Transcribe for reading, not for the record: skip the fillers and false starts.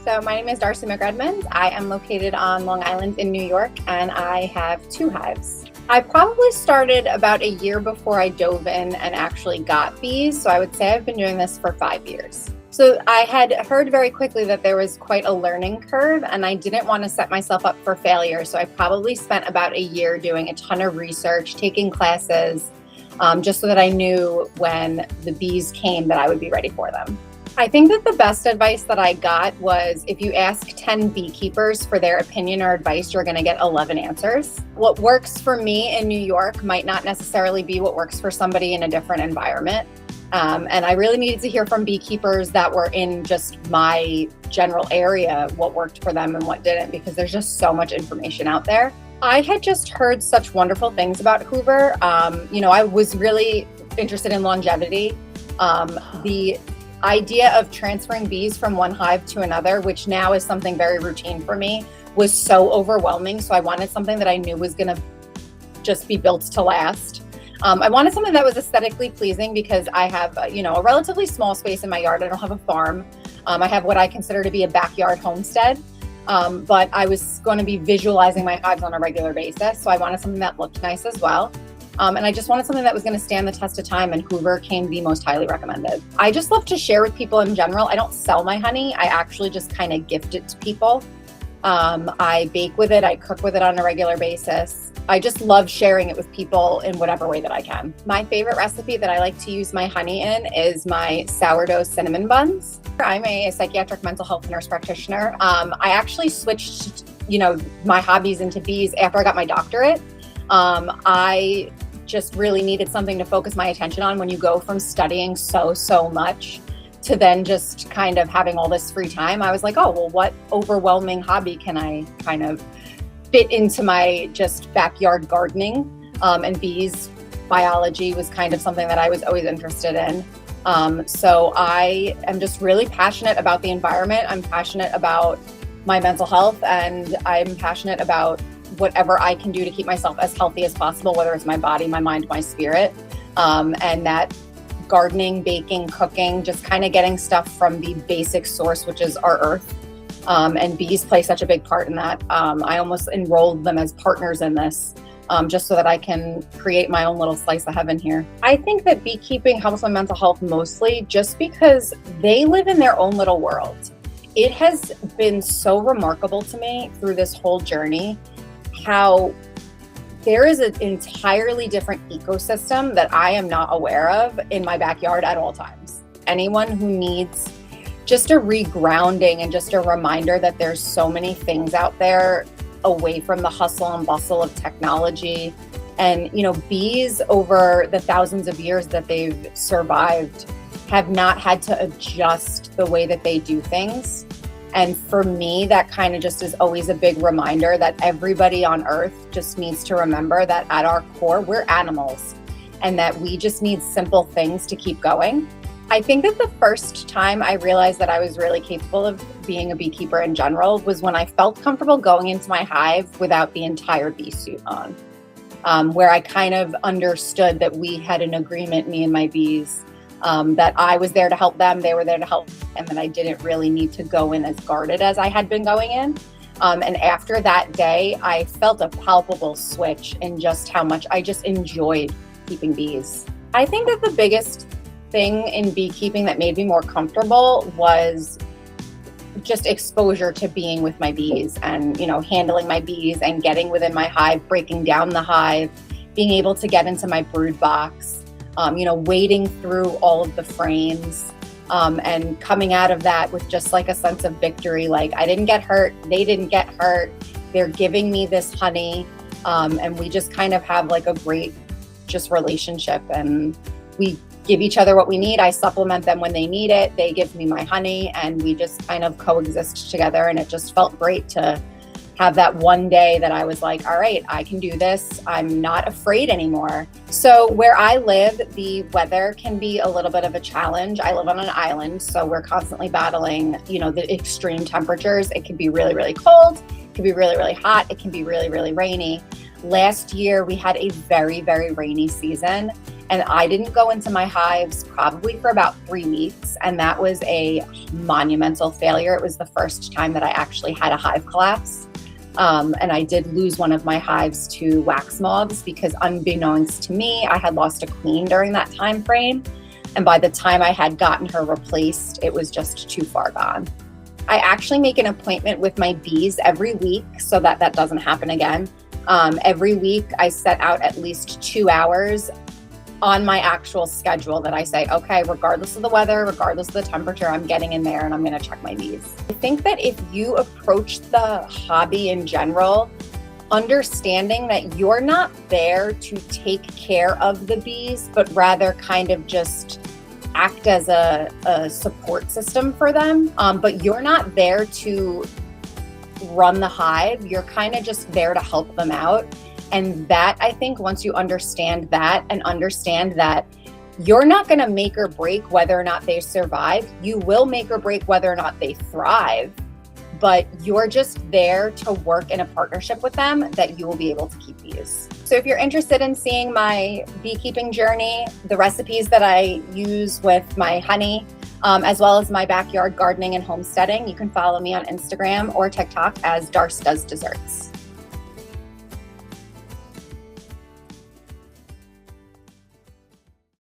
So my name is Darcy McRedmond. I am located on Long Island in New York, and I have 2 hives. I probably started about a year before I dove in and actually got bees. So I would say I've been doing this for 5 years. So I had heard very quickly that there was quite a learning curve, and I didn't want to set myself up for failure. So I probably spent about a year doing a ton of research, taking classes, just so that I knew when the bees came that I would be ready for them. I think that the best advice that I got was if you ask 10 beekeepers for their opinion or advice, you're going to get 11 answers. What works for me in New York might not necessarily be what works for somebody in a different environment. And I really needed to hear from beekeepers that were in just my general area, what worked for them and what didn't, because there's just so much information out there. I had just heard such wonderful things about Hoover. I was really interested in longevity. The idea of transferring bees from one hive to another, which now is something very routine for me, was so overwhelming. So I wanted something that I knew was going to just be built to last. I wanted something that was aesthetically pleasing because I have, a relatively small space in my yard. I don't have a farm. I have what I consider to be a backyard homestead. But I was going to be visualizing my hives on a regular basis. So I wanted something that looked nice as well. And I just wanted something that was going to stand the test of time, and Hoover came the most highly recommended. I just love to share with people in general. I don't sell my honey. I actually just kind of gift it to people. I bake with it. I cook with it on a regular basis. I just love sharing it with people in whatever way that I can. My favorite recipe that I like to use my honey in is my sourdough cinnamon buns. I'm a psychiatric mental health nurse practitioner. I actually switched, my hobbies into bees after I got my doctorate. I just really needed something to focus my attention on when you go from studying so much to then just kind of having all this free time. I was like, oh, well, what overwhelming hobby can I kind of fit into my just backyard gardening? And bees biology was kind of something that I was always interested in. So I am just really passionate about the environment. I'm passionate about my mental health, and I'm passionate about whatever I can do to keep myself as healthy as possible, whether it's my body, my mind, my spirit. And that gardening, baking, cooking, just kind of getting stuff from the basic source, which is our earth. And bees play such a big part in that. I almost enrolled them as partners in this, just so that I can create my own little slice of heaven here. I think that beekeeping helps my mental health mostly just because they live in their own little world. It has been so remarkable to me through this whole journey how there is an entirely different ecosystem that I am not aware of in my backyard at all times. Anyone who needs just a regrounding and just a reminder that there's so many things out there away from the hustle and bustle of technology. And, bees over the thousands of years that they've survived have not had to adjust the way that they do things. And for me, that kind of just is always a big reminder that everybody on earth just needs to remember that at our core, we're animals, and that we just need simple things to keep going. I think that the first time I realized that I was really capable of being a beekeeper in general was when I felt comfortable going into my hive without the entire bee suit on, where I kind of understood that we had an agreement, me and my bees, that I was there to help them, they were there to help, and that I didn't really need to go in as guarded as I had been going in. And after that day, I felt a palpable switch in just how much I just enjoyed keeping bees. I think that the biggest thing in beekeeping that made me more comfortable was just exposure to being with my bees and, handling my bees and getting within my hive, breaking down the hive, being able to get into my brood box, wading through all of the frames, and coming out of that with just like a sense of victory. Like, I didn't get hurt. They didn't get hurt. They're giving me this honey. And we just kind of have like a great just relationship, and we give each other what we need. I supplement them when they need it. They give me my honey, and we just kind of coexist together. And it just felt great to have that one day that I was like, all right, I can do this. I'm not afraid anymore. So where I live, the weather can be a little bit of a challenge. I live on an island, so we're constantly battling, the extreme temperatures. It can be really, really cold. It can be really, really hot. It can be really, really rainy. Last year, we had a very, very rainy season. And I didn't go into my hives probably for about 3 weeks. And that was a monumental failure. It was the first time that I actually had a hive collapse. And I did lose one of my hives to wax moths because, unbeknownst to me, I had lost a queen during that time frame. And by the time I had gotten her replaced, it was just too far gone. I actually make an appointment with my bees every week so that that doesn't happen again. Every week I set out at least 2 hours on my actual schedule that I say, okay, regardless of the weather, regardless of the temperature, I'm getting in there and I'm going to check my bees. I think that if you approach the hobby in general, understanding that you're not there to take care of the bees, but rather kind of just act as a support system for them. But you're not there to run the hive. You're kind of just there to help them out. And that, I think, once you understand that and understand that you're not going to make or break whether or not they survive, you will make or break whether or not they thrive, but you're just there to work in a partnership with them, that you will be able to keep bees. So if you're interested in seeing my beekeeping journey, the recipes that I use with my honey, as well as my backyard gardening and homesteading, you can follow me on Instagram or TikTok as Darcy Does Desserts.